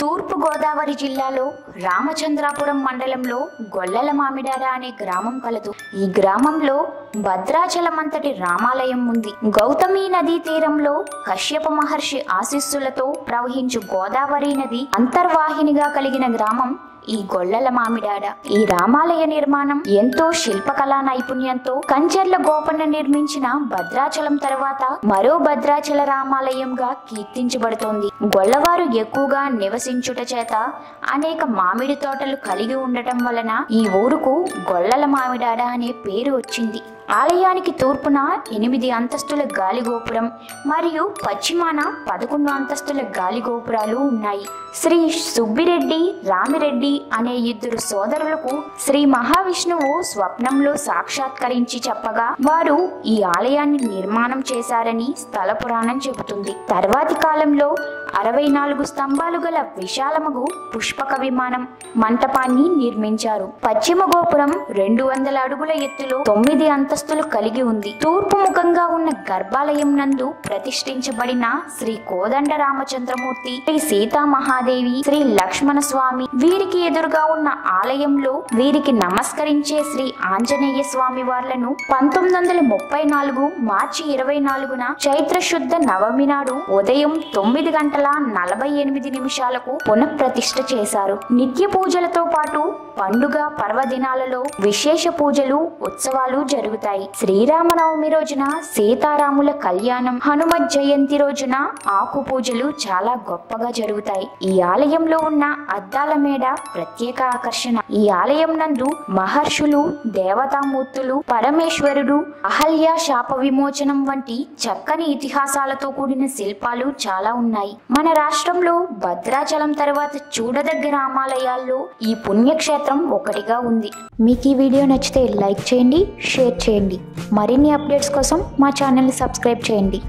తూర్పు గోదావరి జిల్లాలో రామచంద్రాపురం మండలంలో గొల్లల మామిడాడ అనే గ్రామం కలదు. ఈ గ్రామంలో భద్రాచలమంతటి రామాలయం ఉంది. గౌతమి నదీ తీరంలో కశ్యప మహర్షి ఆశీస్సులతో ప్రవహించు గోదావరి నది అంతర్వాహినిగా కలిగిన గ్రామం ఈ గొల్లల మామిడాడ. ఈ రామాలయ నిర్మాణం ఎంతో శిల్పకళా నైపుణ్యంతో కంచర్ల గోపన్న నిర్మించిన భద్రాచలం తర్వాత మరో భద్రాచల రామాలయంగా కీర్తించబడుతోంది. గొల్లవారు ఎక్కువగా నివసించుట చేత అనేక మామిడి తోటలు కలిగి ఉండటం వలన ఈ ఊరుకు గొల్లల మామిడాడ అనే పేరు వచ్చింది. ఆలయానికి తూర్పున 8 అంతస్తుల గాలిగోపురం మరియు పశ్చిమాన 11 అంతస్తుల గాలిగోపురాలు ఉన్నాయి. శ్రీ సుబ్బిరెడ్డి, రామిరెడ్డి అనే 2 సోదరులకు శ్రీ మహావిష్ణువు స్వప్నంలో సాక్షాత్కరించి చెప్పగా వారు ఈ ఆలయాన్ని నిర్మాణం చేశారని స్థల పురాణం చెబుతుంది. తర్వాతి కాలంలో 64 స్తంభాలు గల విశాలమగు పుష్పక విమానం మంటపాన్ని నిర్మించారు. పశ్చిమ గోపురం 200 అడుగుల ఎత్తులో 9 అంతస్తులు కలిగి ఉంది. తూర్పు ముఖంగా ఉన్న గర్భాలయం నందు ప్రతిష్ఠించబడిన శ్రీ కోదండ రామచంద్రమూర్తి, శ్రీ సీతా మహాదేవి, శ్రీ లక్ష్మణ స్వామి, వీరికి ఎదురుగా ఉన్న ఆలయంలో వీరికి నమస్కరించే శ్రీ ఆంజనేయ స్వామి వార్లను 1934 మార్చి 24న చైత్ర శుద్ధ నవమి నాడు ఉదయం 9:48 పునఃప్రతిష్ఠ చేశారు. నిత్య పూజలతో పాటు పండుగ పర్వదినాలలో విశేష పూజలు, ఉత్సవాలు జరుగుతాయి. శ్రీరామనవమి రోజున సీతారాముల కళ్యాణం, హనుమత్ జయంతి రోజున ఆకు పూజలు చాలా గొప్పగా జరుగుతాయి. ఈ ఆలయంలో ఉన్న అద్దాల మేడ ప్రత్యేక ఆకర్షణ. ఈ ఆలయం నందు మహర్షులు, దేవతామూర్తులు, పరమేశ్వరుడు, అహల్య శాప విమోచనం వంటి చక్కని ఇతిహాసాలతో కూడిన శిల్పాలు చాలా ఉన్నాయి. మన రాష్ట్రంలో భద్రాచలం తర్వాత చూడదగ్గ రామాలయాల్లో ఈ పుణ్యక్షేత్రం ఒకటిగా ఉంది. మీకు ఈ వీడియో నచ్చితే లైక్ చేయండి, షేర్ చేయండి. మరిన్ని అప్డేట్స్ కోసం మా ఛానల్ని సబ్స్క్రైబ్ చేయండి.